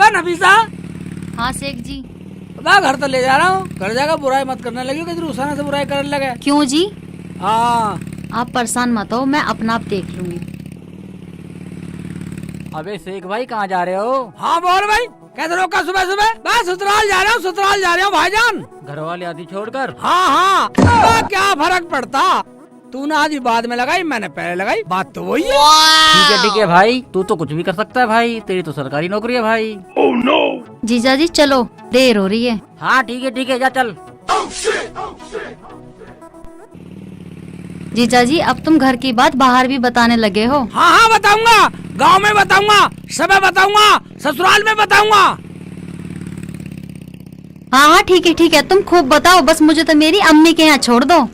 नफीसा। हाँ शेख जी। मैं घर तो ले जा रहा हूँ, घर जाकर बुराई मत करने लगी कि रुसाना से बुराई करने लगे। क्यों जी? हाँ आप परेशान मत हो, मैं अपना आप देख लूंगी। अबे शेख भाई कहाँ जा रहे हो? हाँ बोल भाई, कैसे रोका सुबह सुबह? मैं ससुराल जा रहा हूँ, ससुराल जा रहा हूँ भाईजान। घर वाले आदि छोड़कर? हाँ हाँ, क्या फर्क पड़ता? तूने आधी बाद में लगाई, मैंने पहले लगाई, बात तो वही है। ठीक है भाई, तू तो कुछ भी कर सकता है भाई, तेरी तो सरकारी नौकरी है भाई। oh, no! जीजा जी चलो, देर हो रही है। हाँ ठीक है जा चल। जीजा जी अब तुम घर की बात बाहर भी बताने लगे हो। हाँ हाँ बताऊंगा, गांव में बताऊंगा, सब बताऊंगा, ससुराल में बताऊंगा। हाँ हाँ ठीक है, तुम खूब बताओ, बस मुझे तो मेरी अम्मी के यहाँ छोड़ दो।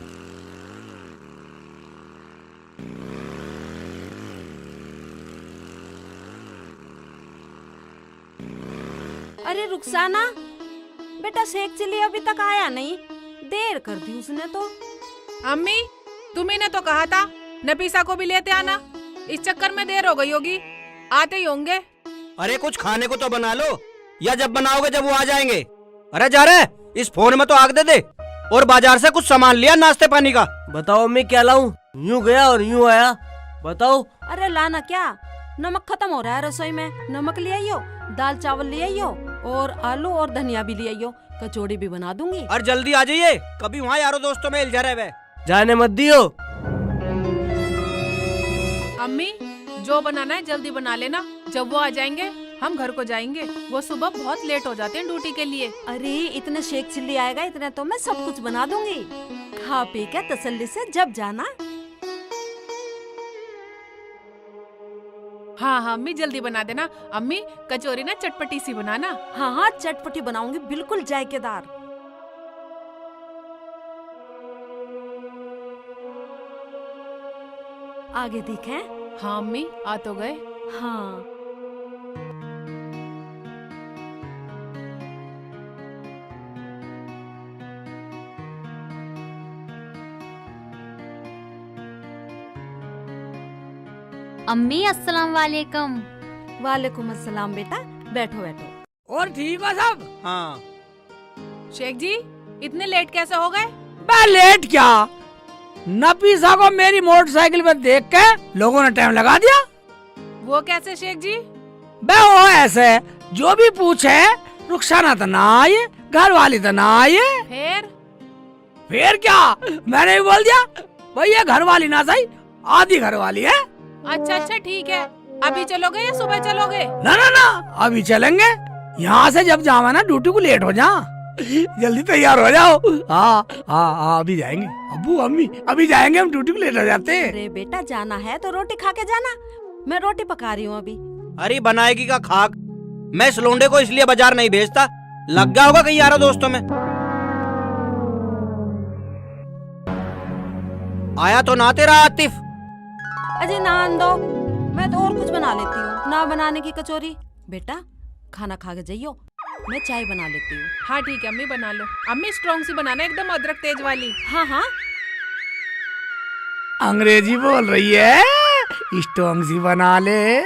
अरे रुखसाना बेटा, शेख चिल्ली अभी तक आया नहीं, देर कर दी उसने तो। अम्मी तुम्ही ने तो कहा था नफीसा को भी लेते आना, इस चक्कर में देर हो गई होगी, आते ही होंगे। अरे कुछ खाने को तो बना लो, या जब बनाओगे जब वो आ जाएंगे। अरे जा रहे, इस फोन में तो आग दे दे। और बाजार से कुछ सामान लिया नाश्ते पानी का। बताओ अम्मी क्या लाऊं? यूं गया और यूं आया, बताओ। अरे लाना क्या, नमक खत्म हो रहा है रसोई में, नमक ले आइयो, दाल चावल ले आइयो, और आलू और धनिया भी ले आइयो, कचौड़ी भी बना दूंगी। और जल्दी आ जाइए, कभी वहाँ यारों दोस्तों में उलझा रहे। जाने मत दियो। अम्मी जो बनाना है जल्दी बना लेना, जब वो आ जाएंगे हम घर को जाएंगे, वो सुबह बहुत लेट हो जाते हैं ड्यूटी के लिए। अरे इतने शेख चिल्ली आएगा, इतने तो मैं सब कुछ बना दूंगी, खा पी के तसल्ली से जब जाना। हाँ हाँ अम्मी जल्दी बना देना। अम्मी कचौरी ना चटपटी सी बनाना। हाँ हाँ चटपटी बनाऊंगी, बिल्कुल जायकेदार। आगे दिखें? हाँ अम्मी आ तो गए। हाँ अम्मी अस्सलाम वालेकुम। वालेकुम अस्सलाम बेटा, बैठो बैठो। और ठीक हो सब? हाँ शेख जी इतने लेट कैसे हो गए? मैं लेट क्या, नफीसा को मेरी मोटरसाइकिल पे देख के लोगों ने टाइम लगा दिया। वो कैसे शेख जी? बे वो ऐसे, जो भी पूछे रुखसाना तो ना आई, घर वाली तो ना आई। फिर क्या, मैंने भी बोल दिया भाई ये घर वाली ना सही, आधी घर वाली है। अच्छा ठीक है, अभी चलोगे या सुबह चलोगे? ना ना ना अभी चलेंगे, यहाँ से जब जावा ना ड्यूटी को लेट हो जा, जल्दी तैयार हो जाओ। हाँ हाँ हाँ अभी जाएंगे, अब्बू अम्मी अभी जाएंगे, हम ड्यूटी को लेट हो जाते हैं। अरे बेटा जाना है तो रोटी खा के जाना, मैं रोटी पका रही हूँ अभी। अरे बनाएगी का खाक, मैं इस लोंडे को इसलिए बाजार नहीं भेजता, लग गया होगा कहीं यारों दोस्तों में। आया तो ना तेरा आतिफ। अजय नान दो, मैं तो और कुछ बना लेती हूँ, ना बनाने की कचौरी। बेटा खाना खा के जाइयो, मैं चाय बना लेती हूँ। हाँ ठीक है अम्मी बना लो। अम्मी स्ट्रॉन्ग सी बनाना, एकदम अदरक तेज वाली। हाँ हाँ अंग्रेजी बोल रही है, स्ट्रॉन्ग सी बना ले।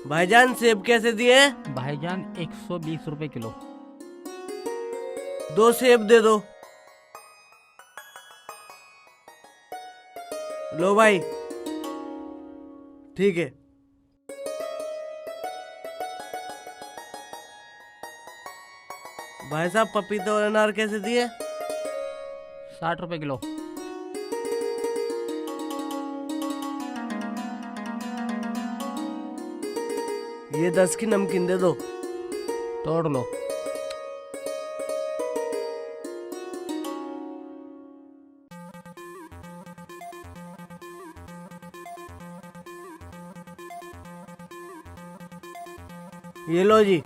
भाईजान सेब कैसे दिए? भाईजान 120 रुपए किलो। 2 सेब दे दो। लो भाई, ठीक है। भाई साहब पपीते और अनार कैसे दिए? 60 रुपए किलो। ये 10 की नमकीन दे दो। तोड़ लो। ये लो जी।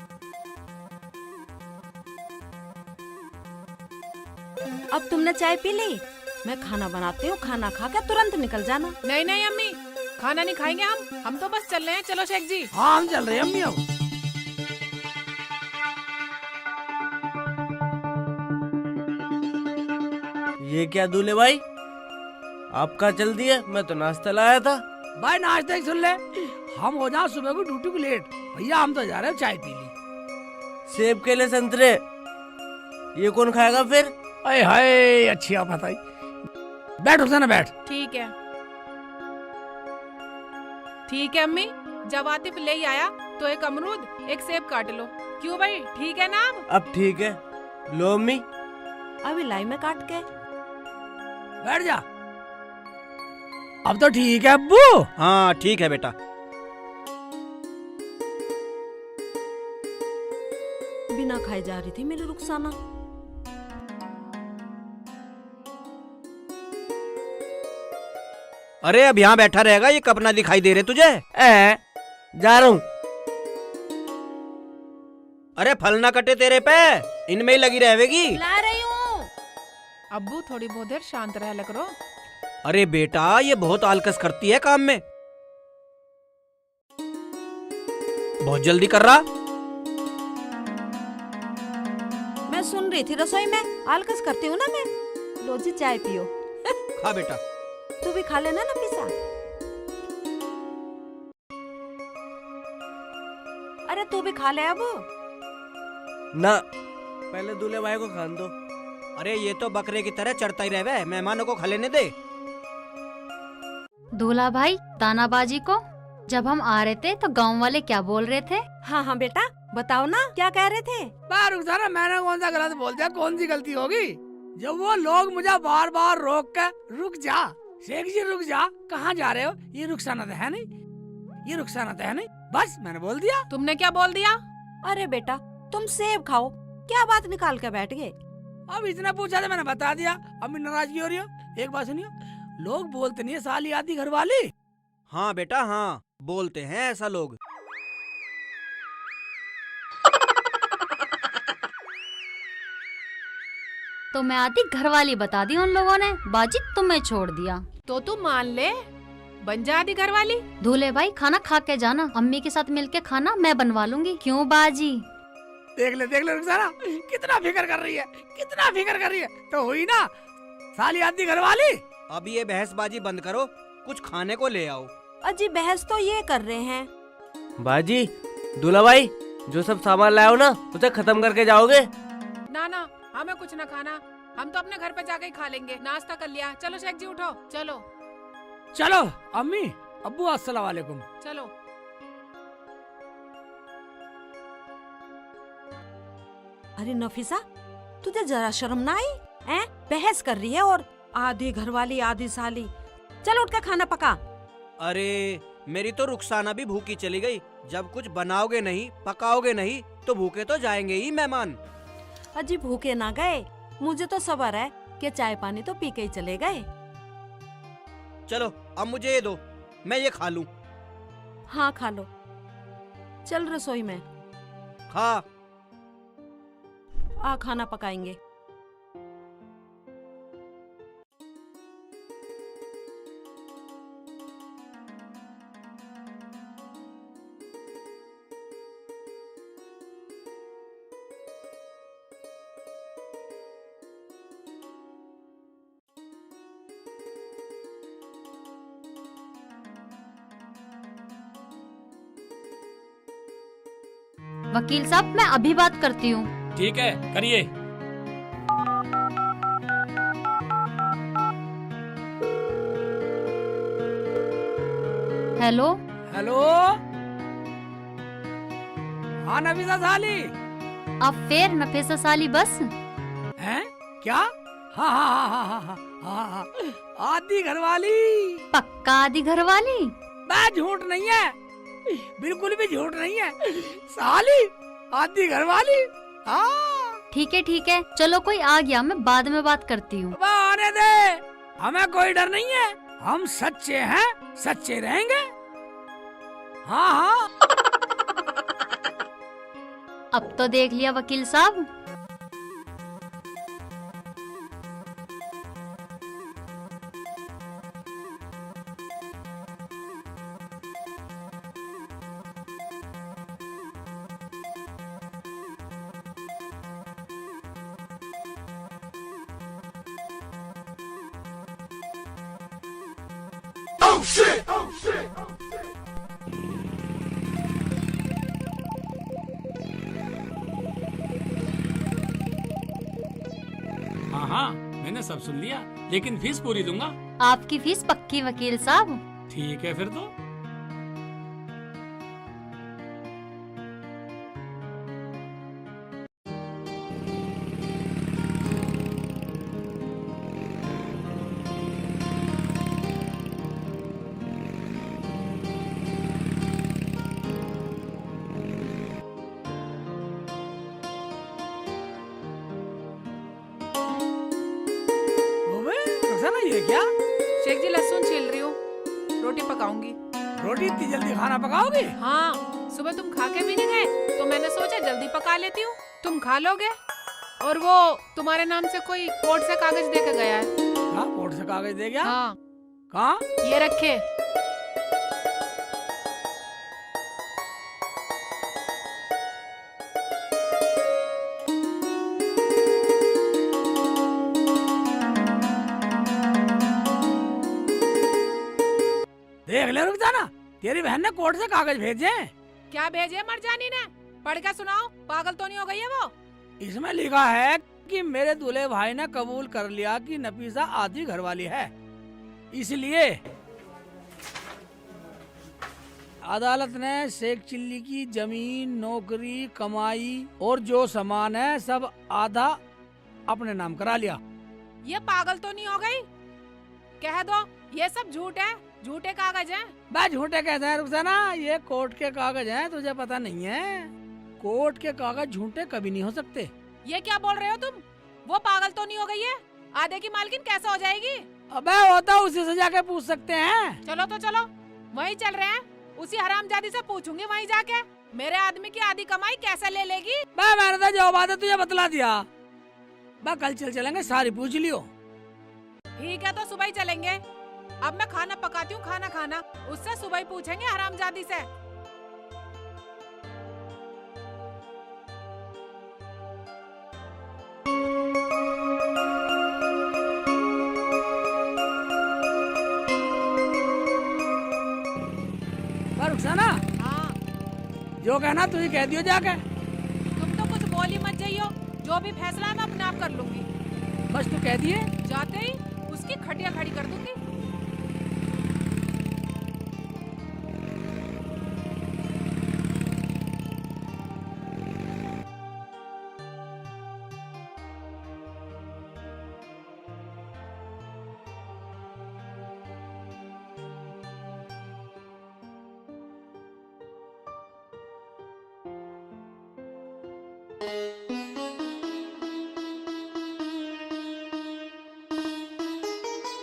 तूने चाय पी ली? मैं खाना बनाती हूँ, खाना खा के तुरंत निकल जाना। नहीं नहीं अम्मी, खाना नहीं खाएंगे हम तो बस चल रहे हैं। चलो शेख जी। हाँ हम चल रहे हैं अम्मी अब। ये क्या दूल्हे भाई, आपका चल दिया? मैं तो नाश्ता लाया था। भाई नाश्ते ही सुन ले, हम हो जाओ सुबह को ड्यूटी को लेट। भैया हम तो जा रहे हैं, चाय पी ली। सेब केले संतरे ये कौन खाएगा फिर? अरे हाय अच्छी आप बताई। बैठ उसे ना बैठ। ठीक है ठीक है अम्मी, जब आतिफ ले ही आया तो एक अमरूद एक सेब काट लो। क्यों भाई, ठीक है ना? अब ठीक है, लो अम्मी। अभी लाई में काट के। बैठ जा। अब तो ठीक है अब्बू। हाँ ठीक है बेटा। बिना खाए जा रही थी मेरी रुखसाना। अरे अब यहाँ बैठा रहेगा, ये कब ना दिखाई दे रहे तुझे? जा रहा हूँ। अरे फल ना कटे तेरे पे, इनमें ही लगी रहेगी। ला रही हूँ। अब्बू थोड़ी बहुत देर शांत रह करो। अरे बेटा ये बहुत आलकस करती है काम में, बहुत जल्दी कर रहा। मैं सुन रही थी रसोई में, आलकस करती हूँ ना मैं। लो जी चाय पियो। खा बेटा। तू भी खा लेना ना पिसा। अरे तू भी खा ले अब। ना, पहले दूल्हे भाई को खान दो। अरे ये तो बकरे की तरह चढ़ता ही रहे, मेहमानों को खा लेने दे। दूल्हा भाई, तानाबाजी को जब हम आ रहे थे तो गांव वाले क्या बोल रहे थे? हाँ हाँ बेटा बताओ ना, क्या कह रहे थे? रुखसाना मैंने कौन सा गलत बोल दिया? कौन सी गलती होगी? जब वो लोग मुझे बार बार रोक कर रुक जा शेख जी रुक जा, कहाँ जा रहे हो? ये रुखसाना तो है नहीं, ये रुखसाना तो है नहीं, बस मैंने बोल दिया। तुमने क्या बोल दिया? अरे बेटा तुम सेब खाओ, क्या बात निकाल के बैठ गए? अब इतना पूछा तो मैंने बता दिया, अम्मी नाराजगी हो रही हो? एक बात सुनियो, लोग बोलते नहीं है साली आती घर वाली। हाँ बेटा हाँ, बोलते हैं ऐसा लोग। तो मैं आती घरवाली बता दी उन लोगों ने, बाजी तुम्हें छोड़ दिया। तो तू मान ले, बन जा आदि घर वाली। दूल्हे भाई खाना खा के जाना, अम्मी के साथ मिलके खाना मैं बनवा लूंगी। क्यों बाजी? देख ले रुखसाना कितना फिक्र कर रही है, कितना फिक्र कर रही है। तो हुई ना साली आती घर वाली। अब ये बहसबाजी बंद करो, कुछ खाने को ले आओ। अजी बहस तो ये कर रहे हैं। बाजी, दूल्हा भाई जो सब सामान लाए हो ना उसे खत्म करके जाओगे? ना हमें कुछ ना खाना, हम तो अपने घर पे जाके ही खा लेंगे। नाश्ता कर लिया। चलो शेख जी उठो, चलो चलो अम्मी अब्बू अस्सलाम वालेकुम। चलो। अरे नफीसा तुझे जरा शर्म ना आई? हैं? बहस कर रही है और आधी घरवाली आधी साली। चल उठ के खाना पका। अरे मेरी तो रुखसाना भी भूखी चली गई। जब कुछ बनाओगे नहीं पकाओगे नहीं तो भूखे तो जाएंगे ही मेहमान। अजी भूखे ना गए, मुझे तो सब्र है कि चाय पानी तो पी के ही चले गए। चलो अब मुझे ये दो, मैं ये खा लूं। हाँ खा लो, चल रसोई में खा। आ खाना पकाएंगे। वकील साहब मैं अभी बात करती हूँ। ठीक है करिए। हेलो हेलो हाँ नफीसा साली। अब फिर नफीसा साली बस? हैं क्या? हाँ हाँ हाँ हाँ हाँ हाँ हाँ आधी घरवाली। पक्का आदि घरवाली? मैं झूठ नहीं है, बिल्कुल भी झूठ नहीं है। साली आधी घरवाली। हाँ ठीक है चलो कोई आ गया, मैं बाद में बात करती हूँ। आने दे, हमें कोई डर नहीं है, हम सच्चे हैं, सच्चे रहेंगे। हाँ हाँ अब तो देख लिया वकील साहब। हाँ हाँ, मैंने सब सुन लिया, लेकिन फीस पूरी दूंगा। आपकी फीस पक्की वकील साहब। ठीक है फिर तो। ओबे रुखसाना, ये क्या? शेख जी लहसुन छील रही हूँ, रोटी पकाऊंगी। रोटी इतनी जल्दी खाना पकाओगे? हाँ, सुबह तुम खा के भी नहीं गए तो मैंने सोचा जल्दी पका लेती हूँ, तुम खा लोगे। और वो तुम्हारे नाम से कोई कोर्ट से कागज दे के गया है। हाँ, कोर्ट से कागज दे गया? हाँ, कहाँ? ये रखे। देख ले रुखसाना, तेरी बहन ने कोर्ट से कागज भेजे हैं। क्या भेजे मरजानी ने? पढ़ के सुनाओ, पागल तो नहीं हो गई है वो? इसमें लिखा है कि मेरे दूल्हे भाई ने कबूल कर लिया कि नफीसा आधी घरवाली है, इसलिए अदालत ने शेख चिल्ली की जमीन, नौकरी, कमाई और जो सामान है सब आधा अपने नाम करा लिया। ये पागल तो नहीं हो गई? कह दो ये सब झूठ है, झूठे कागज हैं। बस झूठे कहते हैं रुखसाना, ये कोर्ट के कागज हैं, तुझे पता नहीं है? कोर्ट के कागज झूठे कभी नहीं हो सकते। ये क्या बोल रहे हो तुम? वो पागल तो नहीं हो गई है? आधे की मालकिन कैसे हो जाएगी? अबे होता उसी से जाके पूछ सकते हैं। चलो तो चलो, वहीं चल रहे हैं, उसी हरामजादी से पूछूंगी वहीं जाके, मेरे आदमी की आधी कमाई कैसे ले लेगी। बे मैंने तो जो बात है तुझे बतला दिया। बे कल चलेंगे, सारी पूछ लियो। ठीक है तो सुबह ही चलेंगे। अब मैं खाना पकाती हूँ, खाना खाना, उससे सुबह ही पूछेंगे हरामजादी से। रुखसाना, हाँ, जो कहना तू ही कह दियो जाके। तुम तो कुछ बोल ही मत जाइयो, जो भी फैसला है मैं अपने आप कर लूंगी। बस तू कह दिए। जाते ही उसकी खटिया खड़ी कर दूंगी।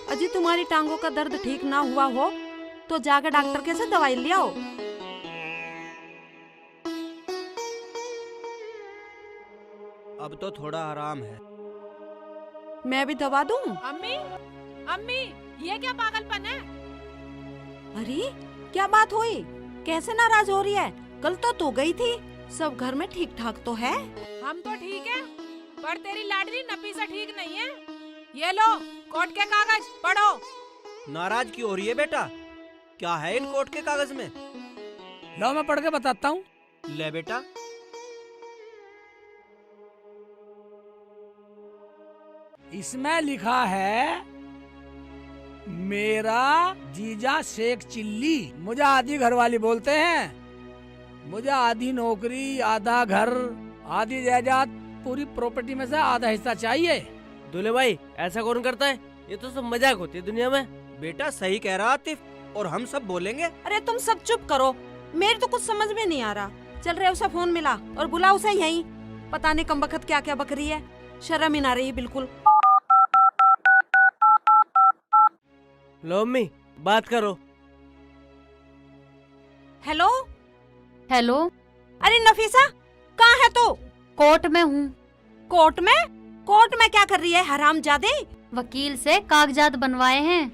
अजी तुम्हारी टांगों का दर्द ठीक ना हुआ हो तो जाकर डॉक्टर के से दवाई ले आओ। अब तो थोड़ा आराम है। मैं भी दवा दूं? अम्मी, अम्मी, ये क्या पागलपन है? अरे क्या बात हुई? कैसे नाराज हो रही है? कल तो तू गई थी, सब घर में ठीक ठाक तो है? हम तो ठीक है, पर तेरी लाडली नफीसा ठीक नहीं है। ये लो कोर्ट के कागज, पढ़ो। नाराज क्यों हो रही है बेटा? क्या है इन कोर्ट के कागज में? लो मैं पढ़ के बताता हूँ। ले बेटा। इसमें लिखा है, मेरा जीजा शेख चिल्ली, मुझे आधी घरवाली बोलते हैं। मुझे आधी नौकरी, आधा घर, आधी जायदाद, पूरी प्रॉपर्टी में से आधा हिस्सा चाहिए। दूल्हे भाई ऐसा कौन करता है? ये तो सब मजाक होती है दुनिया में। बेटा सही कह रहा आतिफ, और हम सब बोलेंगे। अरे तुम सब चुप करो, मेरे तो कुछ समझ में नहीं आ रहा। चल रहे उसे फोन मिला और बुला उसे यहीं। पता नहीं कम बखत क्या क्या बक रही है, शर्म ही ना रही बिल्कुल। लो अम्मी बात करो। हेलो हेलो, अरे नफीसा कहाँ है तू? कोर्ट में हूँ। कोर्ट में? कोर्ट में क्या कर रही है हरामजादे? वकील से कागजात बनवाए हैं,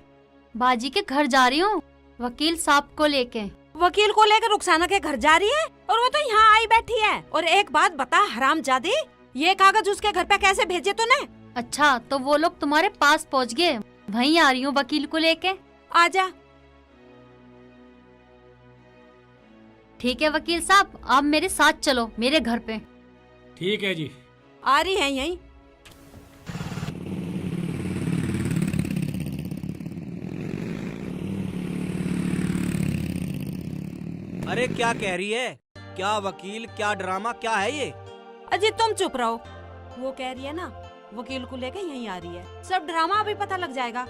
बाजी के घर जा रही हूँ वकील साहब को लेके। वकील को लेकर रुखसाना के घर जा रही है और वो तो यहाँ आई बैठी है। और एक बात बता हरामजादी, ये कागज उसके घर पे कैसे भेजे तूने? अच्छा तो वो लोग तुम्हारे पास पहुँच गए, वहीं आ रही हूँ वकील को लेके। आजा ठीक है वकील साहब, आप मेरे साथ चलो मेरे घर पे। ठीक है जी। आ रही है यहीं। अरे क्या कह रही है? क्या वकील, क्या ड्रामा, क्या है ये? अजी तुम चुप रहो। वो कह रही है ना, वकील को लेके यहीं आ रही है। सब ड्रामा अभी पता लग जाएगा।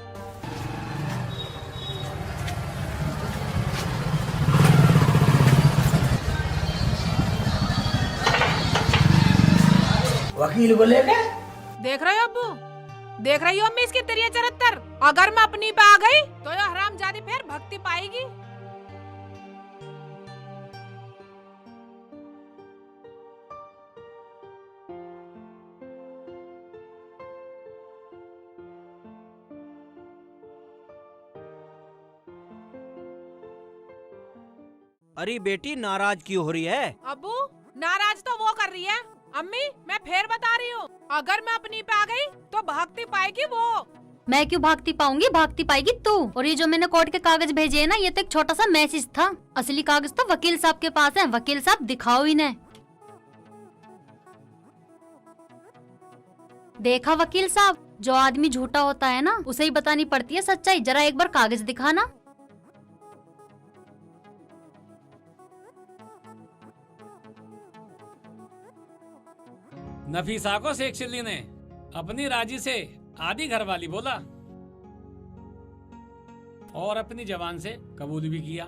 वकील को लेके देख रहे हो अब्बू, देख रही हो अम्मी इसकी तिरिया चरित्र। अगर मैं अपनी पे आ गई तो ये हरामजादी फिर भक्ति पाएगी। अरे बेटी नाराज क्यों हो रही है? अब्बू नाराज तो वो कर रही है। अम्मी मैं फिर बता रही हूँ, अगर मैं अपनी पे आ गई तो भागती पाएगी वो। मैं क्यों भागती पाऊंगी, भागती पाएगी तू। और ये जो मैंने कोर्ट के कागज भेजे है ना, ये तो एक छोटा सा मैसेज था। असली कागज तो वकील साहब के पास है। वकील साहब दिखाओ इन्हें। देखा वकील साहब, जो आदमी झूठा होता है ना, उसे ही बतानी पड़ती है सच्चाई। जरा एक बार कागज दिखाना। नफीसा को शेख चिल्ली ने अपनी राजी से आधी घरवाली बोला और अपनी जबान से कबूल भी किया।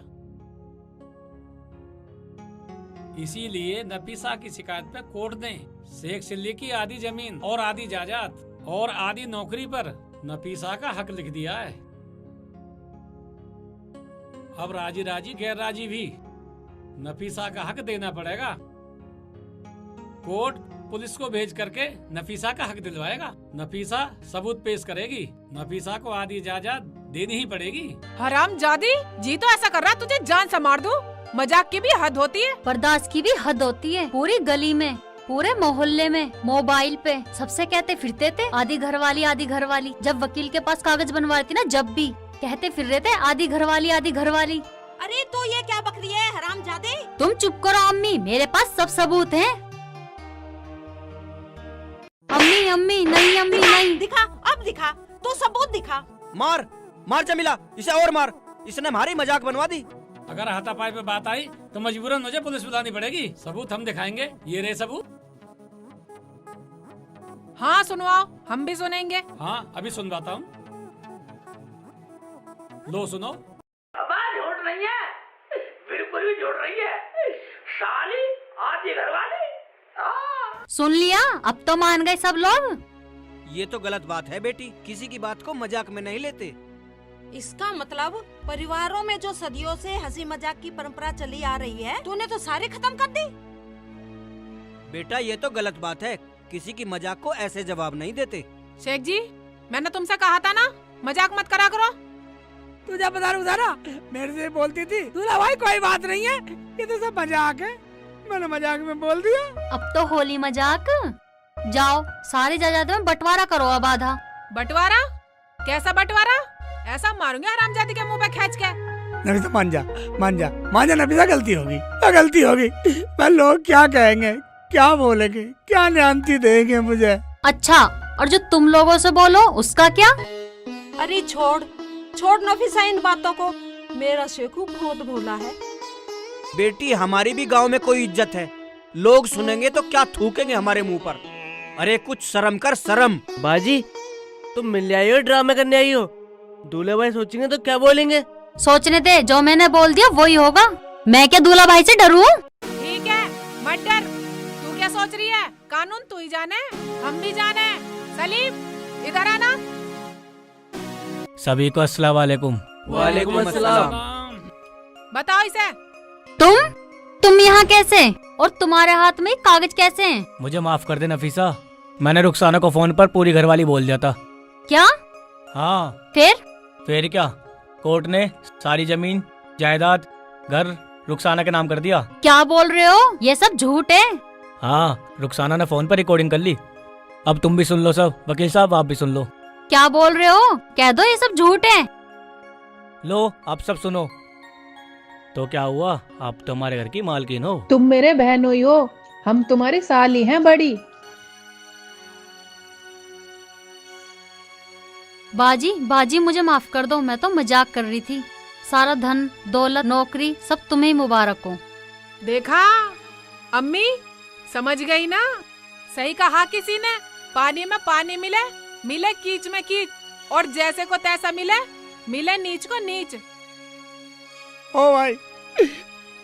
इसीलिए नफीसा की शिकायत पे कोर्ट ने शेख चिल्ली की आधी जमीन और आधी जायदाद और आधी नौकरी पर नफीसा का हक लिख दिया है। अब राजी राजी गैर राजी भी नफीसा का हक देना पड़ेगा। कोर्ट पुलिस को भेज करके नफीसा का हक दिलवाएगा। नफीसा सबूत पेश करेगी। नफीसा को आधी जायदाद देनी ही पड़ेगी। हरामजादी जी तो ऐसा कर रहा है तुझे जान से मार दूं। मजाक की भी हद होती है, बर्दाश्त की भी हद होती है। पूरी गली में, पूरे मोहल्ले में, मोबाइल पे सबसे कहते फिरते थे आधी घरवाली आधी घरवाली। जब वकील के पास कागज बनवाती थी ना, जब भी कहते फिर रहे थे आधी घरवाली आधी घरवाली। अरे तो ये क्या बकरी है हरामजादे? तुम चुप करो अम्मी, मेरे पास सब सबूत हैं। अम्मी अम्मी नहीं, अम्मी नहीं। दिखा, अब दिखा, तो सबूत दिखा। मार मार जमीला, इसे और मार। इसने हमारी मजाक बनवा दी। अगर हाथापाई पे बात आई तो मजबूरन मुझे पुलिस बुलानी पड़ेगी। सबूत हम दिखाएंगे। ये रहे सबूत। हाँ सुनवाओ, हम भी सुनेंगे। हाँ अभी सुनवाता हूँ। लो सुनो। बात झूठ नहीं है, बिल्कुल भी झूठ नहीं है। साली आधी घरवाली। सुन लिया, अब तो मान गए सब लोग। ये तो गलत बात है बेटी, किसी की बात को मजाक में नहीं लेते। इसका मतलब परिवारों में जो सदियों से हंसी मजाक की परंपरा चली आ रही है, तूने तो सारी खत्म कर दी। बेटा ये तो गलत बात है, किसी की मजाक को ऐसे जवाब नहीं देते। शेख जी मैंने तुमसे कहा था ना, मजाक मत करा करो। तुझे पता रुखसाना मेरे से बोलती थी, दूल्हा भाई कोई बात नहीं है, ये तो सब मजाक है। मैंने मजाक में बोल दिया। अब तो होली मजाक। जाओ सारी जायदाद में बंटवारा करो अब आधा। बंटवारा? कैसा बंटवारा? ऐसा मारूंगी हरामजादी के मुंह पे खींच के। नफीसा मान जा, मान जा, मान जा नफीसा, गलती होगी, गलती होगी। पर लोग क्या कहेंगे, क्या बोलेंगे, क्या न्यान्ती देंगे मुझे। अच्छा, और जो तुम लोगों से बोलो उसका क्या? अरे छोड़ छोड़ नफीसा इन बातों को। मेरा शेखू बहुत भोला है। बेटी हमारी भी गांव में कोई इज्जत है, लोग सुनेंगे तो क्या थूकेंगे हमारे मुंह पर। अरे कुछ शर्म कर, शर्म। बाजी तुम मिल आई हो, ड्रामे करने आई हो। दूल्हे भाई सोचेंगे तो क्या बोलेंगे? सोचने दे, जो मैंने बोल दिया वही होगा। मैं क्या दूल्हा भाई से डरूं? ठीक है मत डर। तू क्या सोच रही है? कानून तू ही जाने, हम भी जाने। सलीम इधर आना। सभी को अस्सलाम वालेकुम। वालेकुम अस्सलाम। बताओ इसे। तुम यहाँ कैसे? और तुम्हारे हाथ में कागज कैसे हैं? मुझे माफ कर दे नफीसा, मैंने रुखसाना को फोन पर पूरी घरवाली बोल दिया था। क्या? हाँ फिर क्या, कोर्ट ने सारी जमीन जायदाद घर रुखसाना के नाम कर दिया। क्या बोल रहे हो? ये सब झूठ है। हाँ, रुखसाना ने फोन पर रिकॉर्डिंग कर ली। अब तुम भी सुन लो सब। वकील साहब आप भी सुन लो। क्या बोल रहे हो? कह दो ये सब झूठ है। लो आप सब सुनो। तो क्या हुआ, आप तो हमारे घर की मालकिन हो। तुम मेरे बहनोई हो, हम तुम्हारी साली हैं बड़ी। बाजी बाजी मुझे माफ कर दो, मैं तो मजाक कर रही थी। सारा धन दौलत नौकरी सब तुम्हें ही मुबारक हो। देखा अम्मी, समझ गई ना, सही कहा किसी ने, पानी में पानी मिले, मिले कीच में कीच, और जैसे को तैसा मिले, मिले नीच को नीच। ओ भाई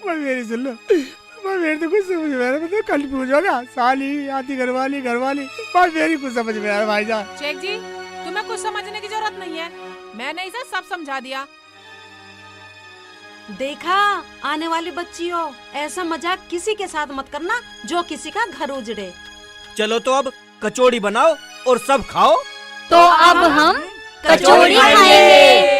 मेरी सुन लो, मेरे तो कुछ समझ में आ रहा है, कल पूछोगा साली आती घरवाली मेरी कुछ समझ में आ रहा है भाईजान। शेख जी, तुम्हें कुछ समझने की जरूरत नहीं है, मैंने इसे सब समझा दिया। देखा आने वाली बच्चियों, ऐसा मजाक किसी के साथ मत करना जो किसी का घर उजड़े। चलो तो अब कचौड़ी बनाओ और सब खाओ। तो अब हम कचौड़ी खाएंगे।